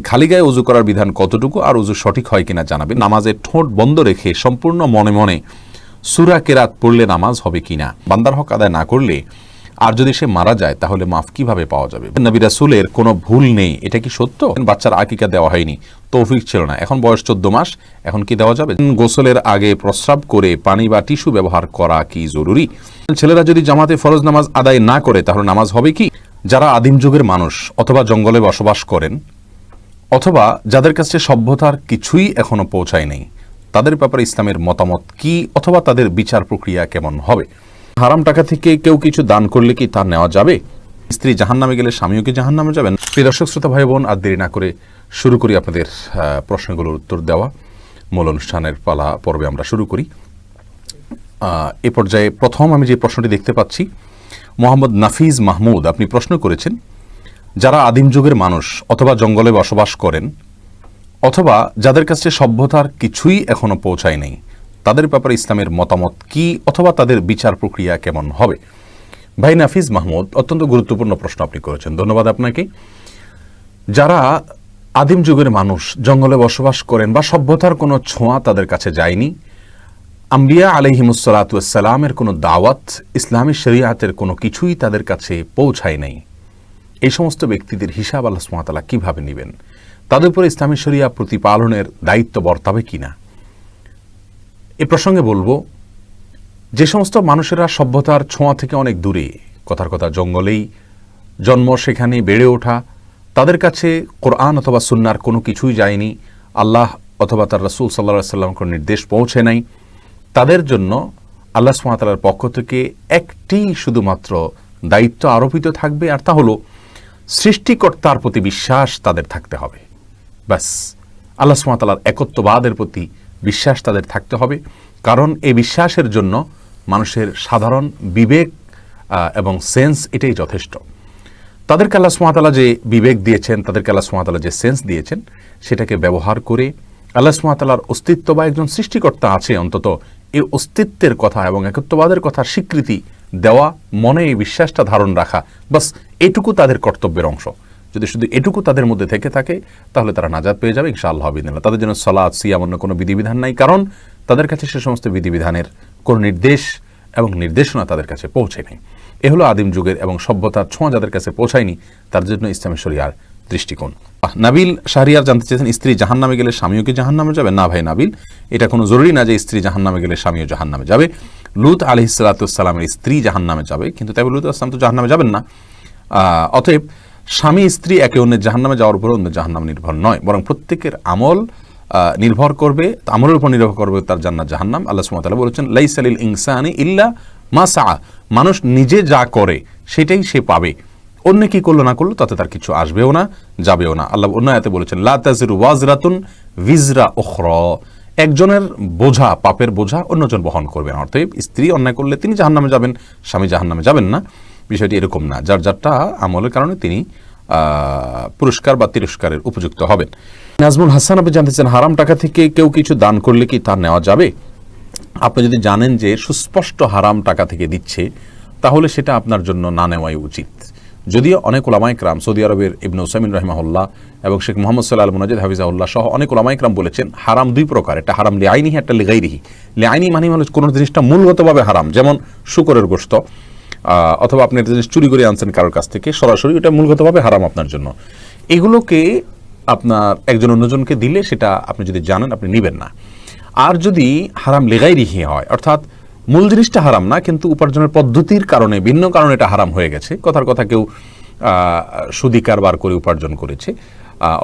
খালি গায়ে ওযু করার বিধান কতটুকু আর ওযু সঠিক হয় কিনা জানাবেন। নামাজে ঠোঁট বন্ধ রেখে সম্পূর্ণ মনে মনে সূরা কেরাত পড়লে নামাজ হবে কিনা, বান্দার হক আদায় না করলে আর যদি সে মারা যায় তাহলে মাফ কিভাবে পাওয়া যাবে? নবী রাসূলের কোনো ভুল নেই, এটা কি সত্য? বাচ্চার আকিকা দেওয়া হয়নি, তৌফিক ছিল না, এখন বয়স 14 মাস, এখন কি দেওয়া যাবে? গোসলের আগে প্রস্রাব করে পানি বা টিস্যু ব্যবহার করা কি জরুরি? ছেলেরা যদি জামাতে ফরজ নামাজ আদায় না করে তাহলে নামাজ হবে কি? যারা আদিম যুগের মানুষ অথবা জঙ্গলে বসবাস করেন অথবা যাদের কাছে সভ্যতার কিছুই এখনো পৌঁছায় নেই, তাদের ব্যাপারে ইসলামের মতামত কি অথবা তাদের বিচার প্রক্রিয়া কেমন হবে? হারাম টাকা থেকে কেউ কিছু দান করলে কি তা নেওয়া যাবে? স্ত্রী জাহান্নামে গেলে স্বামীও কি জাহান্নামে যাবেন? প্রিয় দর্শক শ্রোতা ভাই বোন, আর দেরি না করে শুরু করি আপনাদের প্রশ্নগুলোর উত্তর দেওয়া। মূল অনুষ্ঠানের পালা পর্বে আমরা শুরু করি। এ পর্যায়ে প্রথম আমি যে প্রশ্নটি দেখতে পাচ্ছি, মোহাম্মদ নাফিজ মাহমুদ, আপনি প্রশ্ন করেছেন যারা আদিম যুগের মানুষ অথবা জঙ্গলে বসবাস করেন অথবা যাদের কাছে সভ্যতার কিছুই এখনো পৌঁছায় নেই, তাদের ব্যাপারে ইসলামের মতামত কি অথবা তাদের বিচার প্রক্রিয়া কেমন হবে? ভাই নাফিজ মাহমুদ, অত্যন্ত গুরুত্বপূর্ণ প্রশ্ন আপনি করেছেন, ধন্যবাদ আপনাকে। যারা আদিম যুগের মানুষ, জঙ্গলে বসবাস করেন বা সভ্যতার কোনো ছোঁয়া তাদের কাছে যায়নি, আম্বিয়া আলাইহিমুসসালাতু ওয়াসসালামের কোনো দাওয়াত, ইসলামী শরীয়তের কোনো কিছুই তাদের কাছে পৌঁছায় নাই, এই সমস্ত ব্যক্তিদের হিসাব আল্লাহ সুবহানাহু ওয়া তাআলা কিভাবে নেবেন? তাদের উপরে ইসলামী শরিয়া প্রতিপালনের দায়িত্ব বর্তাবে কিনা? এ প্রসঙ্গে বলবো, যে সমস্ত মানুষেরা সভ্যতার ছোঁয়া থেকে অনেক দূরে, কথার কথা জঙ্গলেই জন্ম, সেখানে বেড়ে ওঠা, তাদের কাছে কোরআন অথবা সুন্নাহর কোনো কিছুই যায়নি, আল্লাহ অথবা তার রাসূল সাল্লাল্লাহু আলাইহি ওয়াসাল্লামের কোনো নির্দেশ পৌঁছে নাই, তাদের জন্য আল্লাহ সুবহানাহু ওয়া তাআলার পক্ষ থেকে একটি শুধুমাত্র দায়িত্ব আরোপিত থাকবে, আর তা হলো সৃষ্টিকর্তার প্রতি বিশ্বাস তাদের থাকতে হবে। ব্যাস, আল্লাহ সুবহানাহু ওয়া তাআলার একত্ববাদের প্রতি বিশ্বাস তাদের থাকতে হবে। কারণ এই বিশ্বাসের জন্য মানুষের সাধারণ বিবেক এবং সেন্স এটাই যথেষ্ট। তাদেরকে আল্লাহ সুবহানাহু ওয়া তাআলা যে বিবেক দিয়েছেন, তাদেরকে আল্লাহ সুবহানাহু ওয়া তাআলা যে সেন্স দিয়েছেন, সেটাকে ব্যবহার করে আল্লাহ সুবহানাহু ওয়া তাআলার অস্তিত্ব বা একজন সৃষ্টিকর্তা আছে, অন্তত এই অস্তিত্বের কথা এবং একত্ববাদের কথা স্বীকৃতি দেওয়া, মনে এই বিশ্বাসটা ধারণ রাখা, বাস এটুকু তাদের কর্তব্যের অংশ। যদি শুধু এটুকু তাদের মধ্যে থেকে থাকে তাহলে তারা নাজাত পেয়ে যাবে ইনশাআল্লাহ বিদিনিল্লাহ। তাদের জন্য সালাত, সিয়াম, অন্য কোনো বিধিবিধান নাই, কারণ তাদের কাছে সে সমস্ত বিধিবিধানের কোনো নির্দেশ এবং নির্দেশনা তাদের কাছে পৌঁছে নেই। এ হলো আদিম যুগের এবং সভ্যতার ছোঁয়া যাদের কাছে পৌঁছায়নি, তার জন্য ইসলামী শরিয়ার দৃষ্টিকোণ। নাবিল শাহরিয়ার জানতে চেয়েছেন, স্ত্রী জাহান্নামে গেলে স্বামীও কি জাহান্নামে যাবে? না ভাই নাবিল, এটা কোনো জরুরি না যে স্ত্রী জাহান্নামে গেলে স্বামীও জাহান্নামে যাবে। লূত আলাইহিস সালাতু ওয়াস সালামের স্ত্রী জাহান্নামে যাবে, কিন্তু তাই লূত আলাইহিস সালাম তো জাহান্নামে যাবেন না। অতএব স্বামী স্ত্রী একে অন্যের জাহান্নামে যাওয়ার উপর অন্য জাহান্নাম নির্ভর নয়, বরং প্রত্যেকের আমল নির্ভর করবে, আমলের উপর নির্ভর করবে তার জান্নাত জাহান্নাম। আল্লাহ সুবহানাহু ওয়া তাআলা বলেছেন, লাইসা লিল ইনসানি ইল্লা মা সাআ, মানুষ নিজে যা করে সেটাই সে পাবে, অন্য কি করলো না করলো তাতে তার কিছু আসবেও না, যাবেও না। আল্লাহ অন্য আয়াতে বলেছেন, লা তাজিরু ওয়াজরাতুন ভিজরা উখরা, একজনের বোঝা, পাপের বোঝা অন্যজন বহন করবে না। অর্থাৎ স্ত্রী অন্যায় করলে তিনি জাহান্নামে যাবেন, স্বামী জাহান্নামে যাবেন না, বিষয়টি এরকম না। যার যারটা আমলের কারণে তিনি পুরস্কার বা তিরস্কারের উপযুক্ত হবেন। নাজমুল হাসান, আপনি জানতে চান, হারাম টাকা থেকে কেউ কিছু দান করলে কি তা নেওয়া যাবে? আপনি যদি জানেন যে সুস্পষ্ট হারাম টাকা থেকে দিচ্ছে, তাহলে সেটা আপনার জন্য না নেওয়াই উচিত। যদিও অনেক উলামায়ে কেরাম, সৌদি আরবের ইবনে উসাইমিন রাহিমাহুল্লাহ এবং শেখ মুহাম্মদ সাল্লাল্লাহু আল মুনাজ্জিদ হাফিজাহুল্লাহ সহ অনেক উলামায়ে কেরাম বলেছেন, হারাম দুই প্রকার, একটা হারাম লিআইনিহি, একটা লিগাইরিহি। লিআইনি মানে হলো কোনো জিনিসটা মূলগতভাবে হারাম, যেমন শুকরের গোশত, অথবা আপনি একটা জিনিস চুরি করে আনছেন কারোর কাছ থেকে, সরাসরি ওটা মূলগতভাবে হারাম আপনার জন্য। এগুলোকে আপনার একজন অন্যজনকে দিলে সেটা আপনি যদি জানেন আপনি নেবেন না। আর যদি হারাম লিগাইরিহি হয়, অর্থাৎ মূল জিনিসটা হারাম না, কিন্তু উপার্জনের পদ্ধতির কারণে, ভিন্ন কারণে এটা হারাম হয়ে গেছে, কথার কথা কেউ সুদি কারবার করে উপার্জন করেছে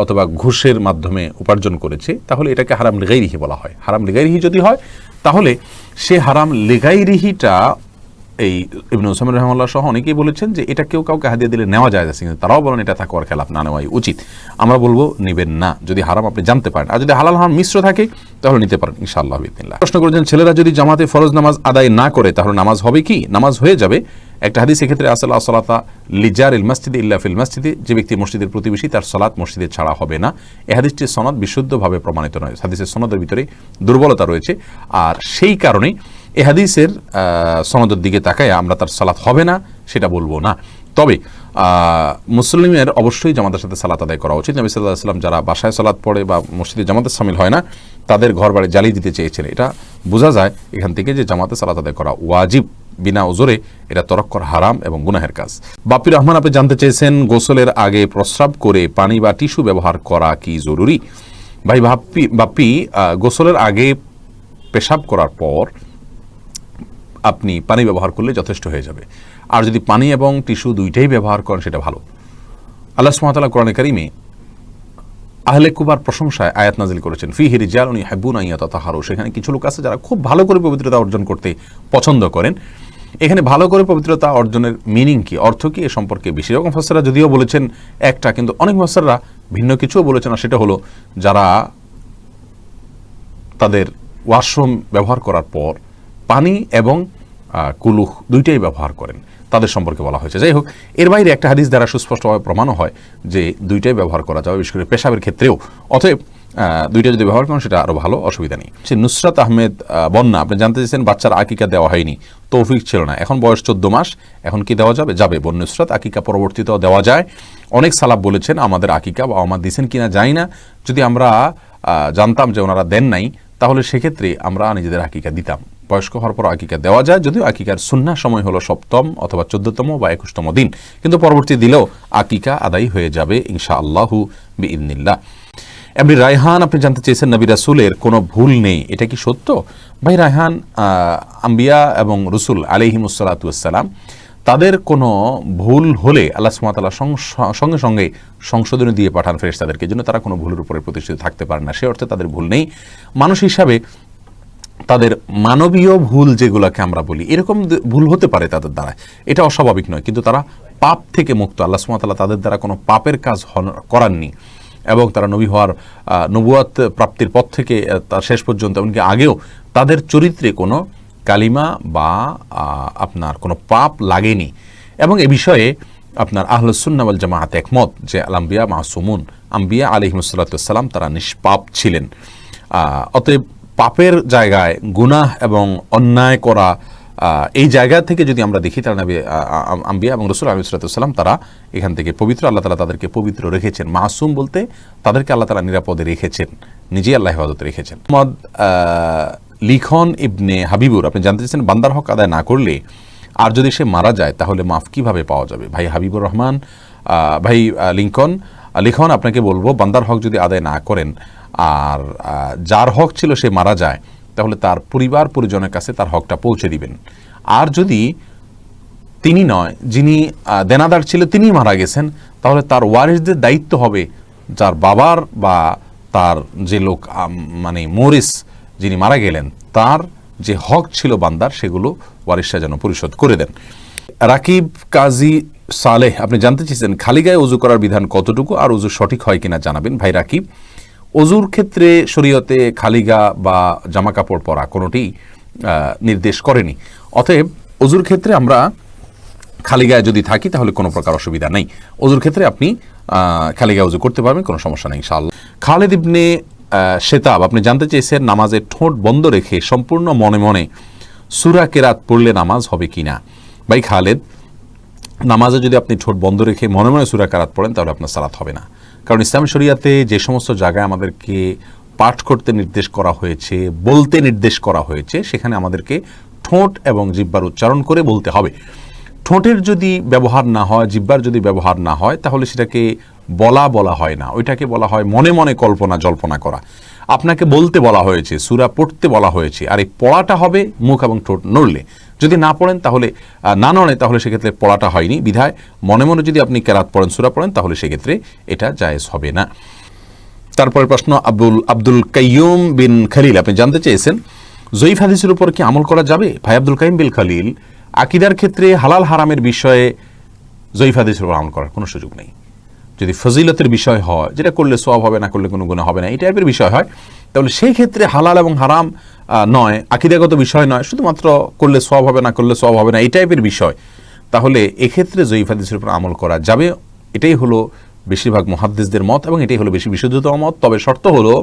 অথবা ঘুষের মাধ্যমে উপার্জন করেছে, তাহলে এটাকে হারাম লিগাইরিহি বলা হয়। হারাম লিগাইরিহি যদি হয় তাহলে সে হারাম লিগাইরিহিটা, এই ইবনে উসাইমিন রাহিমাহুল্লাহ সহ অনেকেই বলেছেন যে এটা কেউ কাউকে হাদিয়া দিলে নেওয়া যায়, কিন্তু তারাও বলেন এটা তাকওয়ার খেলাফ, না নেওয়াই উচিত। আমরা বলবো নেবেন না যদি হারাম আপনি জানতে পারেন, আর যদি হালাল হারাম মিশ্র থাকে তাহলে নিতে পারেন ইনশাআল্লাহ বিদিনিল্লাহ। প্রশ্ন করেছেন, ছেলেরা যদি জামাতে ফরজ নামাজ আদায় না করে তাহলে নামাজ হবে কি? নামাজ হয়ে যাবে। একটা হাদিস এক্ষেত্রে আসলে আসসালাতা লিজারিল মসজিদে ইল্লা ফিল মসজিদে, যে ব্যক্তি মসজিদের প্রতিবেশী তার সালাত মসজিদে ছাড়া হবে না। এই হাদিসটির সনদ বিশুদ্ধভাবে প্রমাণিত নয়, হাদিসের সনদের ভিতরে দুর্বলতা রয়েছে, আর সেই কারণেই এই হাদিসের সনদের দিকে তাকায় আমরা তার সালাত হবে না সেটা বলবো না। তবে মুসলিমের অবশ্যই জামাতের সাথে সালাত আদায় করা উচিত। নবী সাল্লাল্লাহু আলাইহি ওয়াসাল্লাম যারা বাসায় সালাত পড়ে বা মসজিদে জামাতে শামিল হয় না, তাদের ঘর বাড়ি জ্বালিয়ে দিতে চেয়েছেন। এটা বোঝা যায় এখান থেকে যে জামাতে সালাত আদায় করা ওয়াজিব, বিনা ওজরে এটা তরক করা হারাম এবং গুনাহের কাজ। বাপ্পি রহমান আপনি জানতে চেয়েছেন গোসলের আগে প্রস্রাব করে পানি বা টিস্যু ব্যবহার করা কি জরুরি? ভাই বাপ্পি, গোসলের আগে পেশাব করার পর আপনি পানি ব্যবহার করলে যথেষ্ট হয়ে যাবে। আর যদি পানি এবং টিস্যু দুইটাই ব্যবহার করেন সেটা ভালো। আল্লাহ সুবহানাহু ওয়া তাআলা কোরআনে কারিমে আহলে কুবার প্রশংসায় আয়াত নাজিল করেছেন, ফিহি রিজালুন ইউহিব্বুনা আন ইয়াতাতাহহারু। সেখানে কিছু লোক আছে যারা খুব ভালো করে পবিত্রতা অর্জন করতে পছন্দ করেন। এখানে ভালো করে পবিত্রতা অর্জনের মিনিং কি, অর্থ কি, এ সম্পর্কে বেশি রকম মুফাসসিররা যদিও বলেছেন একটা, কিন্তু অনেক মুফাসসিররা ভিন্ন কিছুও বলেছেন। আর সেটা হলো যারা তাদের ওয়াশরুম ব্যবহার করার পর পানি এবং কুলুখ দুইটাই ব্যবহার করেন, তাদের সম্পর্কে বলা হয়েছে। যাই হোক, এর বাইরে একটা হাদিস দ্বারা সুস্পষ্টভাবে প্রমাণও হয় যে দুইটাই ব্যবহার করা যাবে, বিশেষ করে পেশাবের ক্ষেত্রেও। অতএব দুইটা যদি ব্যবহার করেন সেটা আরও ভালো, অসুবিধা নেই। সে নুসরাত আহমেদ বন্যা আপনি জানতে চেয়েছেন বাচ্চার আকিকা দেওয়া হয়নি, তৌফিক ছিল না, এখন বয়স 14 মাস, এখন কি দেওয়া যাবে? যাবে। বন নুসরাত আকিকা পরবর্তীতেও দেওয়া যায়। অনেক সালাফ বলেছেন আমাদের আকিকা বা আমার দিয়েছেন কিনা জানি না, যদি আমরা জানতাম যে ওনারা দেন নাই তাহলে সেক্ষেত্রে আমরা নিজেদের আকিকা দিতাম। বয়স্ক হওয়ার পর আকিকা দেওয়া যায়, যদিও আকিকার সুন্নাহ সময় হলো 7ম অথবা 14তম বা 21তম দিন, কিন্তু পরবর্তী দিলেও আকিকা আদায় হয়ে যাবে ইনশাআল্লাহু বিইذনিল্লাহ। এমনি রায়হান আপনি জানতে চেয়েছেন নবী রাসূলের কোনো ভুল নেই, এটা কি সত্য? ভাই রায়হান, আম্বিয়া এবং রসুল আলাইহিমুস সালাতু ওয়াস সালাম তাদের কোনো ভুল হলে আল্লাহ সুবহানাহু ওয়া তাআলা সঙ্গে সঙ্গে সংশোধনী দিয়ে পাঠান ফেরেশতাদেরকে, জন্য তারা কোনো ভুলের উপরে প্রতিষ্ঠিত থাকতে পারে না। সে অর্থে তাদের ভুল নেই। মানুষ হিসাবে তাদের মানবীয় ভুল যেগুলোকে আমরা বলি, এরকম ভুল হতে পারে তাদের দ্বারা, এটা অস্বাভাবিক নয়, কিন্তু তারা পাপ থেকে মুক্ত। আল্লাহ সুবহানাহু ওয়া তাআলা তাদের দ্বারা কোনো পাপের কাজ করাননি, এবং তারা নবী হওয়ার নবুয়াত প্রাপ্তির পর থেকে তার শেষ পর্যন্ত, এমনকি আগেও তাদের চরিত্রে কোনো কালিমা বা আপনার কোনো পাপ লাগেনি। এবং এ বিষয়ে আপনার আহলুস সুন্নাহ ওয়াল জামাআত একমত যে আল আম্বিয়া মাসুমুন, আম্বিয়া আলাইহিমুস সালাতু ওয়াস সালাম তারা নিষ্পাপ ছিলেন। অতএব পাপের জায়গায় গুনাহ এবং অন্যায় করা, এই জায়গা থেকে যদি আমরা দেখি, তারা নবী আম্বিয়া এবং রাসূল আলাইহিস সালাতু ওয়াস সালাম তারা এখান থেকে পবিত্র। আল্লাহ তাআলা তাদেরকে পবিত্র রেখেছেন। মাসুম বলতে তাদেরকে আল্লাহ তাআলা নিরাপদে রেখেছেন, নিজেই আল্লাহ হেফাজতে রেখেছেন। মোহাম্মদ লিখন ইবনে হাবিবুর আপনি জানতে চাইছেন বান্দার হক আদায় না করলে আর যদি সে মারা যায় তাহলে মাফ কিভাবে পাওয়া যাবে? ভাই হাবিবুর রহমান, ভাই লিখন আপনাকে বলবো, বান্দার হক যদি আদায় না করেন আর যার হক ছিল সে মারা যায়, তাহলে তার পরিবার পরিজনের কাছে তার হকটা পৌঁছে দিবেন। আর যদি তিনি নয়, যিনি দেনাদার ছিল তিনি মারা গেছেন, তাহলে তার ওয়ারিসদের দায়িত্ব হবে যার বাবার বা তার যে লোক মানে মরিস যিনি মারা গেলেন, তার যে হক ছিল বান্দার, সেগুলো ওয়ারিসরা যেন পরিশোধ করে দেন। রাকিব কাজী সালেহ আপনি জানতে চেয়েছেন খালি গায়ে ওযু করার বিধান কতটুকু আর ওযু সঠিক হয় কিনা জানাবেন। ভাই রাকিব, ওযুর ক্ষেত্রে শরীয়তে খালি গা বা জামা কাপড় পরা কোনোটি নির্দেশ করেনি। অতএব ওযুর ক্ষেত্রে আমরা খালি গায়ে যদি থাকি তাহলে কোনো প্রকার অসুবিধা নেই। ওযুর ক্ষেত্রে আপনি খালি গায়ে ওযু করতে পারবেন, কোনো সমস্যা নেই ইনশাআল্লাহ। খালেদ ইবনে শেতাব আপনি জানতে চেয়েছেন নামাজে ঠোঁট বন্ধ রেখে সম্পূর্ণ মনে মনে সূরা কেরাত পড়লে নামাজ হবে কিনা। ভাই খালেদ, নামাজে যদি আপনি ঠোঁট বন্ধ রেখে মনে মনে সূরা কেরাত পড়েন তাহলে আপনার সালাত হবে না। কারণ ইসলাম শরিয়াতে যে সমস্ত জায়গায় আমাদেরকে পাঠ করতে নির্দেশ করা হয়েছে, বলতে নির্দেশ করা হয়েছে, সেখানে আমাদেরকে ঠোঁট এবং জিহ্বার উচ্চারণ করে বলতে হবে। ঠোঁটের যদি ব্যবহার না হয়, জিহ্বার যদি ব্যবহার না হয়, তাহলে সেটাকে বলা হয় না, ওইটাকে বলা হয় মনে মনে কল্পনা জল্পনা করা। আপনাকে বলতে বলা হয়েছে, সূরা পড়তে বলা হয়েছে, আর এই পড়াটা হবে মুখ এবং ঠোঁট নড়লে। যদি না পড়েন তাহলে না নড়ে, তাহলে সেক্ষেত্রে পড়াটা হয়নি। বিধায় মনে মনে যদি আপনি কেরাত পড়েন, সূরা পড়েন, তাহলে সেক্ষেত্রে এটা জায়েজ হবে না। তারপরের প্রশ্ন আব্দুল কাইয়ুম বিন খলিল আপনি জানতে চেয়েছেন জয়ীফ হাদিসের উপর কি আমল করা যাবে? ভাই আব্দুল কাইয়ুম বিন খলিল, আকীদার ক্ষেত্রে হালাল হারামের বিষয়ে জয়ীফ হাদিসের উপর আমল করার কোনো সুযোগ নেই। যদি ফজিলতের বিষয় হয়, যেটা করলে সওয়াব হবে, না করলে কোনো গুনাহ হবে না, এই টাইপের বিষয় হয়, তাহলে সেই ক্ষেত্রে হালাল এবং হারাম নয়, আকীদাগত বিষয় নয়, শুধুমাত্র করলে সওয়াব হবে, না করলে সওয়াব হবে না, এই টাইপের বিষয়, তাহলে এক্ষেত্রে জয়ীফ হাদিসের উপর আমল করা যাবে। এটাই হলো বেশিরভাগ মুহাদ্দিসদের মত এবং এটাই হলো বেশি বিশুদ্ধতম মত। তবে শর্ত হলো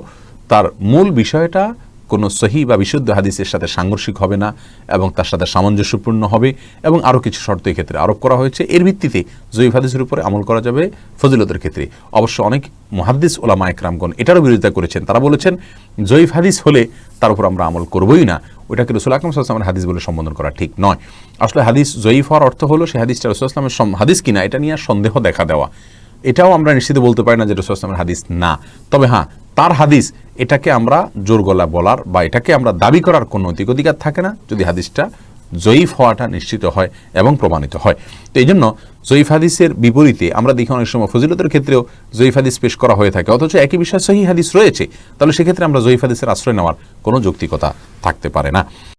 তার মূল বিষয়টা কোনো সহি বা বিশুদ্ধ হাদিসের সাথে সাংঘর্ষিক হবে না এবং তার সাথে সামঞ্জস্যপূর্ণ হবে, এবং আরও কিছু শর্ত এই ক্ষেত্রে আরোপ করা হয়েছে। এর ভিত্তিতে জয়ীফ হাদিসের উপরে আমল করা যাবে ফজিলতের ক্ষেত্রে। অবশ্য অনেক মুহাদ্দিস ওলামা একরামগণ এটারও বিরোধিতা করেছেন। তারা বলেছেন জয়ীফ হাদিস হলে তার উপর আমরা আমল করবই না, ওইটাকে রাসূল আকরাম সাল্লাল্লাহু আলাইহি ওয়াসাল্লামের হাদিস বলে সম্বোধন করা ঠিক নয়। আসলে হাদিস জয়ীফ হওয়ার অর্থ হলো সে হাদিসটা রাসূল সাল্লাল্লাহু আলাইহি ওয়াসাল্লামের হাদিস কিনা এটা নিয়ে সন্দেহ দেখা দেওয়া। এটাও আমরা নিশ্চিত বলতে পারি না যে রাসূল সাল্লাল্লাহু আলাইহি ওয়াসাল্লামের হাদিস না। তবে হ্যাঁ, তার হাদিস এটাকে আমরা জোর গলা বলার বা এটাকে আমরা দাবি করার কোনো নৈতিক অধিকার থাকে না যদি হাদিসটা জয়ীফ হওয়াটা নিশ্চিত হয় এবং প্রমাণিত হয়। তো এই জন্য জয়ীফ হাদিসের বিপরীতে আমরা দেখি অনেক সময় ফজিলতের ক্ষেত্রেও জয়ীফ হাদিস পেশ করা হয়ে থাকে, অথচ একই বিষয়ে সহিহ হাদিস রয়েছে। তাহলে সেক্ষেত্রে আমরা জয়ীফ হাদিসের আশ্রয় নেওয়ার কোনো যৌক্তিকতা থাকতে পারে না।